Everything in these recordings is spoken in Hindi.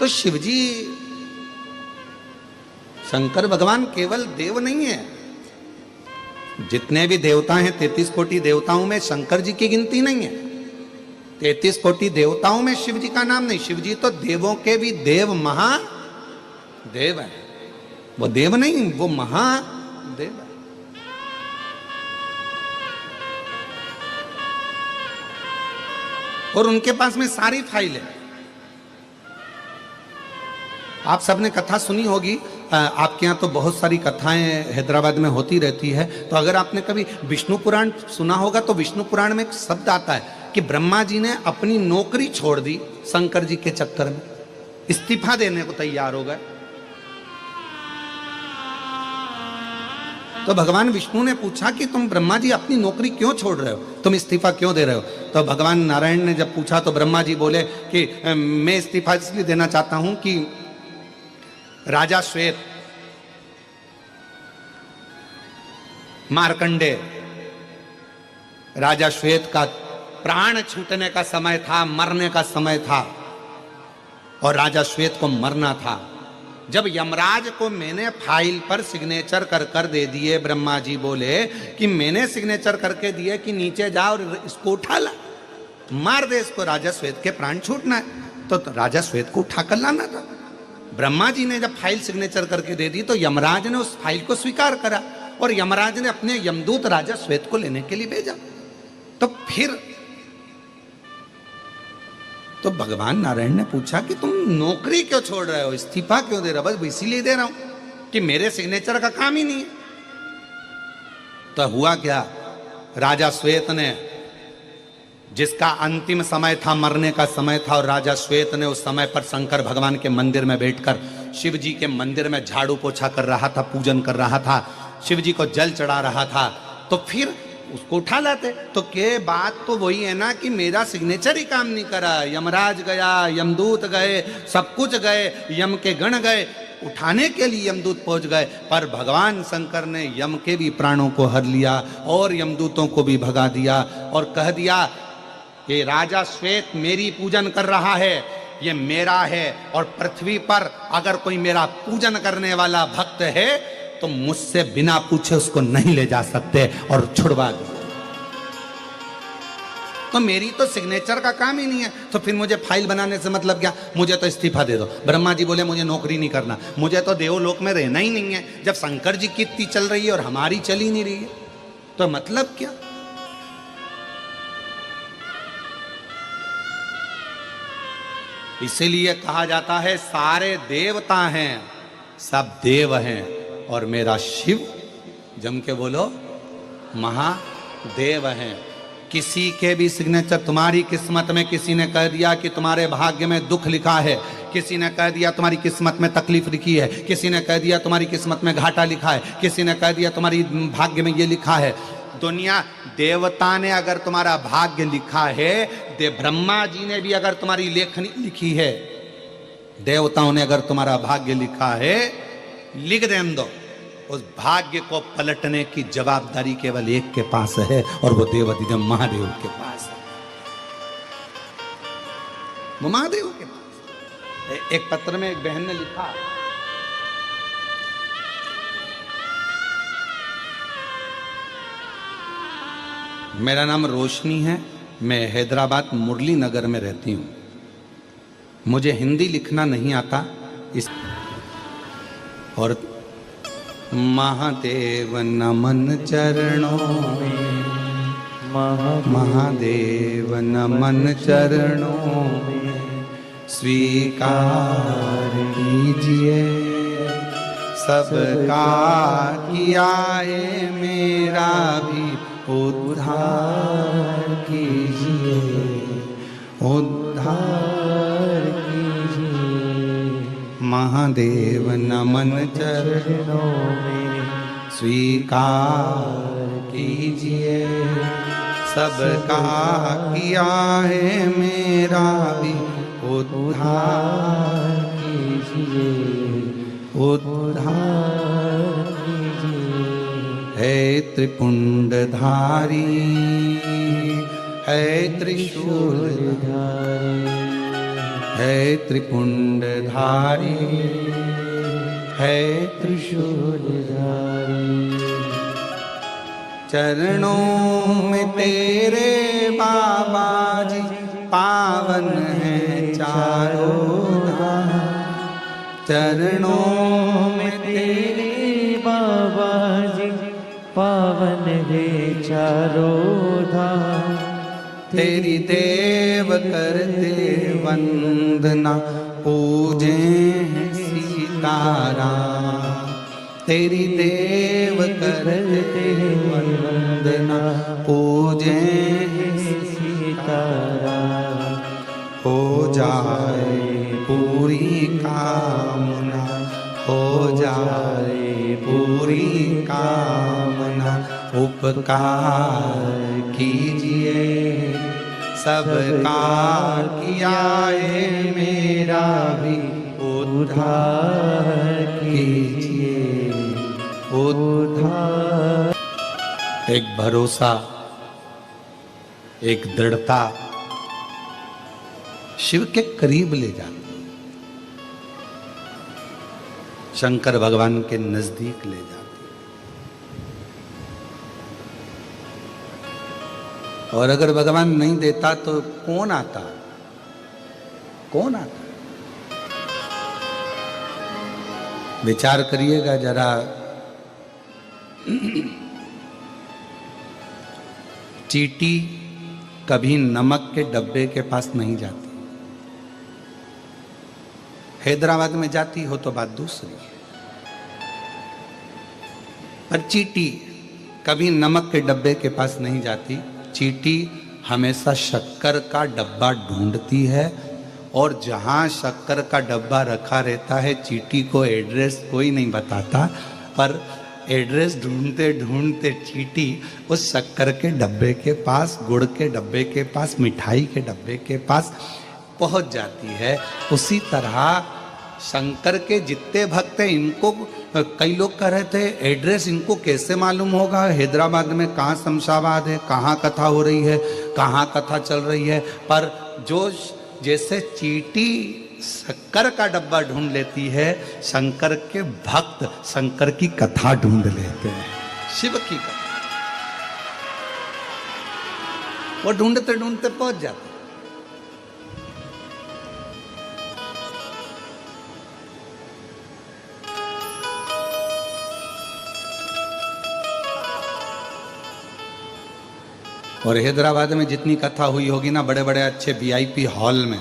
तो शिवजी शंकर भगवान केवल देव नहीं है, जितने भी देवता हैं 33 कोटि देवताओं में शंकर जी की गिनती नहीं है। 33 कोटि देवताओं में शिव जी का नाम नहीं। शिव जी तो देवों के भी देव, महादेव है। वो देव नहीं, वो महादेव है। और उनके पास में सारी फाइल है। आप सबने कथा सुनी होगी, आपके यहाँ तो बहुत सारी कथाएं हैदराबाद में होती रहती है। तो अगर आपने कभी विष्णु पुराण सुना होगा तो विष्णु पुराण में एक शब्द आता है कि ब्रह्मा जी ने अपनी नौकरी छोड़ दी शंकर जी के चक्कर में, इस्तीफा देने को तैयार हो गए। तो भगवान विष्णु ने पूछा कि तुम ब्रह्मा जी अपनी नौकरी क्यों छोड़ रहे हो, तुम इस्तीफा क्यों दे रहे हो? तो भगवान नारायण ने जब पूछा तो ब्रह्मा जी बोले कि मैं इस्तीफा इसलिए देना चाहता हूं कि राजा श्वेत, मार्कंडेय राजा श्वेत का प्राण छूटने का समय था, मरने का समय था, और राजा श्वेत को मरना था। जब यमराज को मैंने फाइल पर सिग्नेचर कर दे दिए, ब्रह्मा जी बोले कि मैंने सिग्नेचर करके दिए कि नीचे जा और इसको उठा ला, मार दे इसको, राजा श्वेत के प्राण छूटना है। तो राजा श्वेत को उठा कर लाना था। ब्रह्मा जी ने जब फाइल सिग्नेचर करके दे दी तो यमराज ने उस फाइल को स्वीकार करा और यमराज ने अपने यमदूत राजा श्वेत को लेने के लिए भेजा। तो फिर तो भगवान नारायण ने पूछा कि तुम नौकरी क्यों छोड़ रहे हो, इस्तीफा क्यों दे रहे हो? बस इसीलिए दे रहा हूं कि मेरे सिग्नेचर का काम ही नहीं है। तो हुआ क्या, राजा श्वेत ने, जिसका अंतिम समय था, मरने का समय था, और राजा श्वेत ने उस समय पर शंकर भगवान के मंदिर में बैठकर शिव जी के मंदिर में झाड़ू पोछा कर रहा था, पूजन कर रहा था, शिव जी को जल चढ़ा रहा था। तो फिर उसको उठा लाते। तो के बात तो वही है ना कि मेरा सिग्नेचर ही काम नहीं करा, यमराज गया, यमदूत गए, सब कुछ गए, यम के गण गए, उठाने के लिए यमदूत पहुंच गए, पर भगवान शंकर ने यम के भी प्राणों को हर लिया और यमदूतों को भी भगा दिया और कह दिया कि राजा श्वेत मेरी पूजन कर रहा है, ये मेरा है, और पृथ्वी पर अगर कोई मेरा पूजन करने वाला भक्त है तो मुझसे बिना पूछे उसको नहीं ले जा सकते, और छुड़वा दो। तो मेरी तो सिग्नेचर का काम ही नहीं है, तो फिर मुझे फाइल बनाने से मतलब क्या? मुझे तो इस्तीफा दे दो। ब्रह्मा जी बोले मुझे नौकरी नहीं करना, मुझे तो देवलोक में रहना ही नहीं है। जब शंकर जी की इतनी चल रही है और हमारी चल ही नहीं रही है तो मतलब क्या? इसीलिए कहा जाता है सारे देवता हैं, सब देव हैं, और मेरा शिव, जम के बोलो, महादेव हैं। किसी के भी सिग्नेचर, तुम्हारी किस्मत में किसी ने कह दिया कि तुम्हारे भाग्य में दुख लिखा है, किसी ने कह दिया तुम्हारी किस्मत में तकलीफ लिखी है, किसी ने कह दिया तुम्हारी किस्मत में घाटा लिखा है, किसी ने कह दिया तुम्हारी भाग्य में ये लिखा है। दुनिया, देवता ने अगर तुम्हारा भाग्य लिखा है, ब्रह्मा जी ने भी अगर तुम्हारी लेखनी लिखी है, देवताओं ने अगर तुम्हारा भाग्य लिखा है, लिख दें दो। उस भाग्य को पलटने की जवाबदारी केवल एक के पास है, और वो देवाधिदेव महादेव के पास है। वो महादेव के पास। एक पत्र में एक बहन ने लिखा, मेरा नाम रोशनी है, मैं हैदराबाद मुरली नगर में रहती हूँ, मुझे हिंदी लिखना नहीं आता, इस और महादेव नमन चरणों में, महादेव नमन चरणों में, स्वीकार कीजिए सबका किया है, मेरा भी उद्धार कीजिए, उद्धार कीजिए। महादेव नमन चरणों में, स्वीकार कीजिए सबका किया है, मेरा भी उद्धार कीजिए, उद्धार कीजिए। है त्रिपुंडधारी, है त्रिशूलधारी, है त्रिपुंडधारी, है त्रिशूलधारी। चरणों में तेरे बाबा जी पावन है चारों धाम। चरणों में तेरे बाबा जी पावन है चारों धाम। तेरी देव करते वंदना पूजे हैं सीताराम। तेरी देव करते वंदना पूजे हैं सीताराम। हो जाए पूरी कामना, हो जाए पूरी कामना। उपकार कीजिए सबका किया है, मेरा भी उद्धार कीजिए, उद्धार। एक भरोसा, एक दृढ़ता शिव के करीब ले जाती, शंकर भगवान के नजदीक ले जाती। और अगर भगवान नहीं देता तो कौन आता, कौन आता? विचार करिएगा जरा। चींटी कभी नमक के डब्बे के पास नहीं जाती। हैदराबाद में जाती हो तो बात दूसरी है, पर चींटी कभी नमक के डब्बे के पास नहीं जाती। चींटी हमेशा शक्कर का डब्बा ढूंढती है, और जहां शक्कर का डब्बा रखा रहता है चींटी को एड्रेस कोई नहीं बताता, पर एड्रेस ढूंढते ढूंढते चींटी उस शक्कर के डब्बे के पास, गुड़ के डब्बे के पास, मिठाई के डब्बे के पास पहुंच जाती है। उसी तरह शंकर के जितने भक्त हैं, इनको कई लोग कह रहे थे एड्रेस इनको कैसे मालूम होगा, हैदराबाद में कहाँ शमशाबाद है, कहाँ कथा हो रही है, कहाँ कथा चल रही है। पर जो जैसे चींटी शक्कर का डब्बा ढूंढ लेती है, शंकर के भक्त शंकर की कथा ढूंढ लेते हैं, शिव की कथा। वो ढूंढते ढूंढते पहुंच जाते हैं। और हैदराबाद में जितनी कथा हुई होगी ना, बड़े बड़े अच्छे वीआईपी हॉल में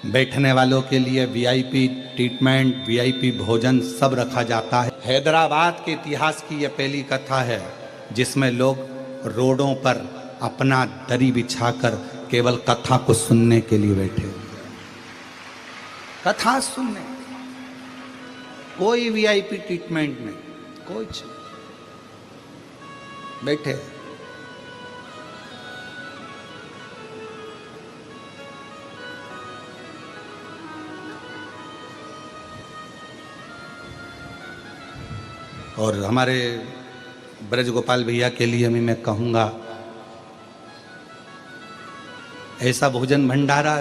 बैठने वालों के लिए वीआईपी ट्रीटमेंट, वीआईपी भोजन सब रखा जाता है। हैदराबाद के इतिहास की यह पहली कथा है जिसमें लोग रोडों पर अपना दरी बिछाकर केवल कथा को सुनने के लिए बैठे हुए, कथा सुनने, कोई वीआईपी ट्रीटमेंट नहीं, कुछ बैठे। और हमारे ब्रज गोपाल भैया के लिए भी मैं कहूँगा, ऐसा भोजन भंडारा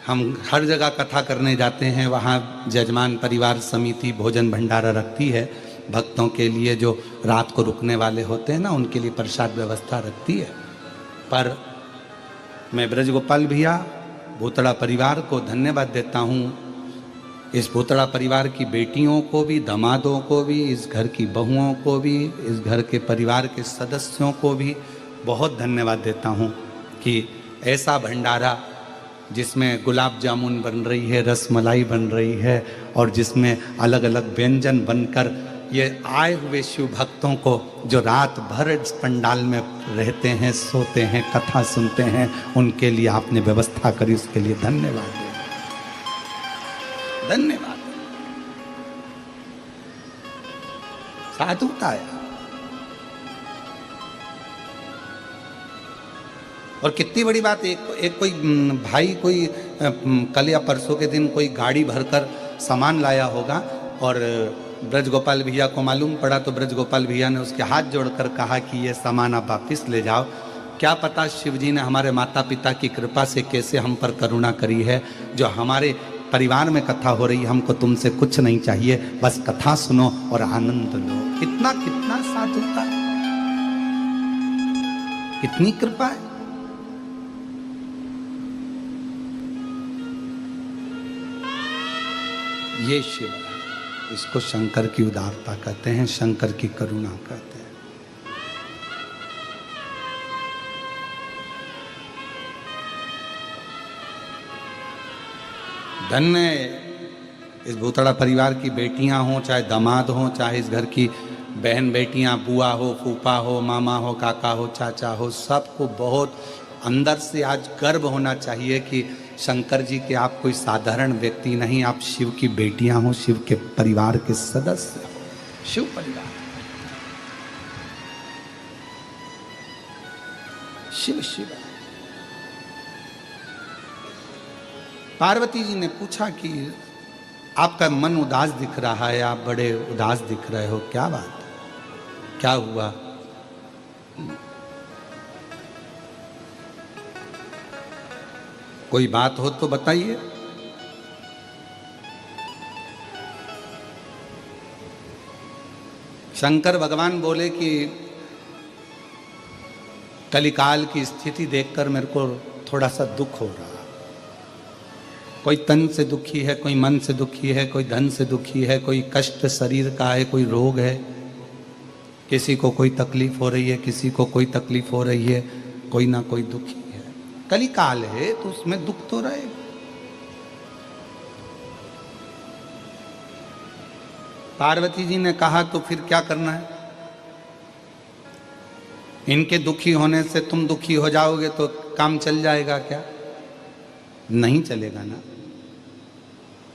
हम हर जगह कथा करने जाते हैं, वहाँ जजमान परिवार समिति भोजन भंडारा रखती है भक्तों के लिए, जो रात को रुकने वाले होते हैं ना, उनके लिए प्रसाद व्यवस्था रखती है। पर मैं ब्रज गोपाल भैया भूतड़ा परिवार को धन्यवाद देता हूँ। इस भूतड़ा परिवार की बेटियों को भी, दामादों को भी, इस घर की बहुओं को भी, इस घर के परिवार के सदस्यों को भी बहुत धन्यवाद देता हूँ कि ऐसा भंडारा जिसमें गुलाब जामुन बन रही है, रसमलाई बन रही है, और जिसमें अलग अलग व्यंजन बनकर ये आए हुए शिव भक्तों को जो रात भर इस पंडाल में रहते हैं, सोते हैं, कथा सुनते हैं, उनके लिए आपने व्यवस्था करी, उसके लिए धन्यवाद, धन्यवाद। साधुता है। और कितनी बड़ी बात, एक कोई भाई कोई कल या परसों के दिन कोई गाड़ी भरकर सामान लाया होगा, और ब्रज गोपाल भैया को मालूम पड़ा, तो ब्रज गोपाल भैया ने उसके हाथ जोड़कर कहा कि ये सामान आप वापिस ले जाओ, क्या पता शिव जी ने हमारे माता पिता की कृपा से कैसे हम पर करुणा करी है, जो हमारे परिवार में कथा हो रही है। हमको तुमसे कुछ नहीं चाहिए, बस कथा सुनो और आनंद लो। कितना कितना साधुता है, कितनी कृपा है। ये शिव है, इसको शंकर की उदारता कहते हैं, शंकर की करुणा कहते हैं। धन्य इस भूतड़ा परिवार की बेटियां हों, चाहे दामाद हों, चाहे इस घर की बहन बेटियां, बुआ हो, फूफा हो, मामा हो, काका हो, चाचा हो, सबको बहुत अंदर से आज गर्व होना चाहिए कि शंकर जी के आप कोई साधारण व्यक्ति नहीं, आप शिव की बेटियां हो, शिव के परिवार के सदस्य हो, शिव परिवार। शिव शिव। पार्वती जी ने पूछा कि आपका मन उदास दिख रहा है, आप बड़े उदास दिख रहे हो, क्या बात है, क्या हुआ? कोई बात हो तो बताइए। शंकर भगवान बोले कि कलिकाल की स्थिति देखकर मेरे को थोड़ा सा दुख हो रहा। कोई तन से दुखी है, कोई मन से दुखी है, कोई धन से दुखी है, कोई कष्ट शरीर का है, कोई रोग है, किसी को कोई तकलीफ हो रही है, किसी को कोई तकलीफ हो रही है, कोई ना कोई दुखी है। कलिकाल है तो उसमें दुख तो रहेगा। पार्वती जी ने कहा तो फिर क्या करना है? इनके दुखी होने से तुम दुखी हो जाओगे तो काम चल जाएगा क्या? नहीं चलेगा ना।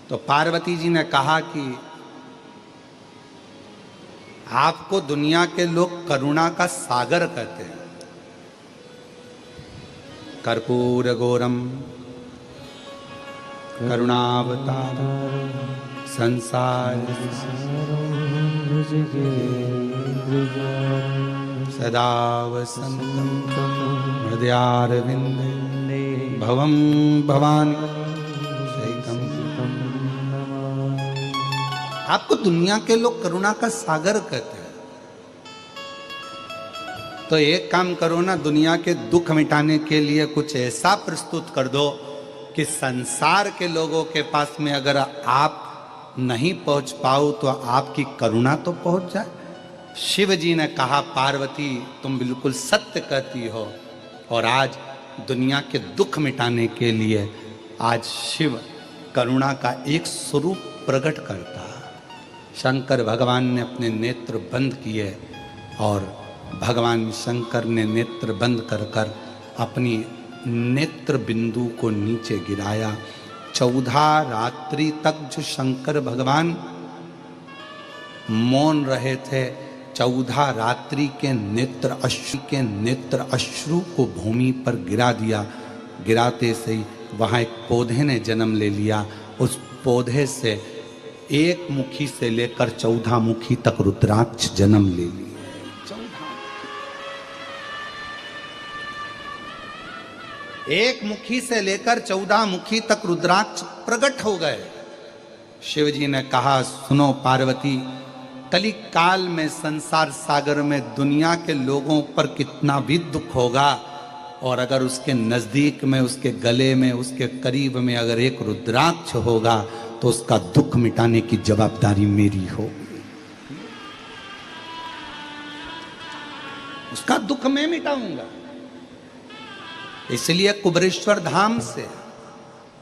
तो पार्वती जी ने कहा कि आपको दुनिया के लोग करुणा का सागर कहते हैं। कर्पूर गौरम करुणावतारम संसार सदा वसंतम हृदयारविंदे भवम भवानी। आपको दुनिया के लोग करुणा का सागर कहते हैं। तो एक काम करो ना, दुनिया के दुख मिटाने के लिए कुछ ऐसा प्रस्तुत कर दो कि संसार के लोगों के पास में अगर आप नहीं पहुंच पाओ तो आपकी करुणा तो पहुंच जाए। शिव जी ने कहा पार्वती तुम बिल्कुल सत्य कहती हो, और आज दुनिया के दुख मिटाने के लिए आज शिव करुणा का एक स्वरूप प्रकट करता। शंकर भगवान ने अपने नेत्र बंद किए और भगवान शंकर ने नेत्र बंद कर कर अपनी नेत्र बिंदु को नीचे गिराया। 14 रात्रि तक जो शंकर भगवान मौन रहे थे, 14 रात्रि के नेत्र अश्रु को भूमि पर गिरा दिया। गिराते से ही वहाँ एक पौधे ने जन्म ले लिया। उस पौधे से एक मुखी से लेकर 14 मुखी तक रुद्राक्ष जन्म ले लिए। 14 एक मुखी से लेकर 14 मुखी तक रुद्राक्ष प्रकट हो गए। शिव जी ने कहा सुनो पार्वती, कली काल में संसार सागर में दुनिया के लोगों पर कितना भी दुख होगा, और अगर उसके नजदीक में, उसके गले में, उसके करीब में अगर एक रुद्राक्ष होगा तो उसका दुख मिटाने की जवाबदारी मेरी होगी। उसका दुख मैं मिटाऊंगा। इसलिए कुबेरेश्वर धाम से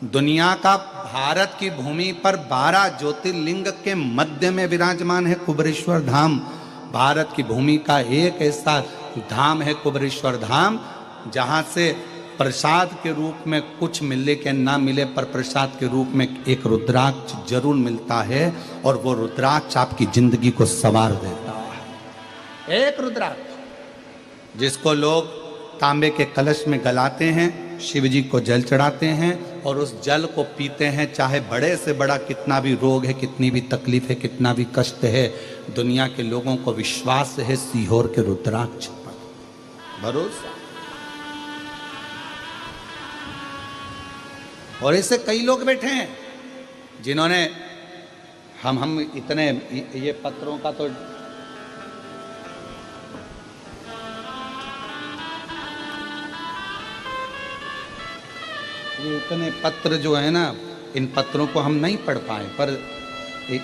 दुनिया का, भारत की भूमि पर 12 ज्योतिर्लिंग के मध्य में विराजमान है कुबेरेश्वर धाम। भारत की भूमि का एक ऐसा धाम है कुबेरेश्वर धाम, जहां से प्रसाद के रूप में कुछ मिले के ना मिले, पर प्रसाद के रूप में एक रुद्राक्ष जरूर मिलता है, और वो रुद्राक्ष आपकी जिंदगी को संवार देता है। एक रुद्राक्ष जिसको लोग तांबे के कलश में गलाते हैं, शिव जी को जल चढ़ाते हैं और उस जल को पीते हैं। चाहे बड़े से बड़ा कितना भी रोग है, कितनी भी तकलीफ है, कितना भी कष्ट है, दुनिया के लोगों को विश्वास है सीहोर के रुद्राक्ष पर, भरोसा। और ऐसे कई लोग बैठे हैं जिन्होंने हम इतने ये पत्रों का तो ये इतने पत्र जो है ना, इन पत्रों को हम नहीं पढ़ पाए, पर एक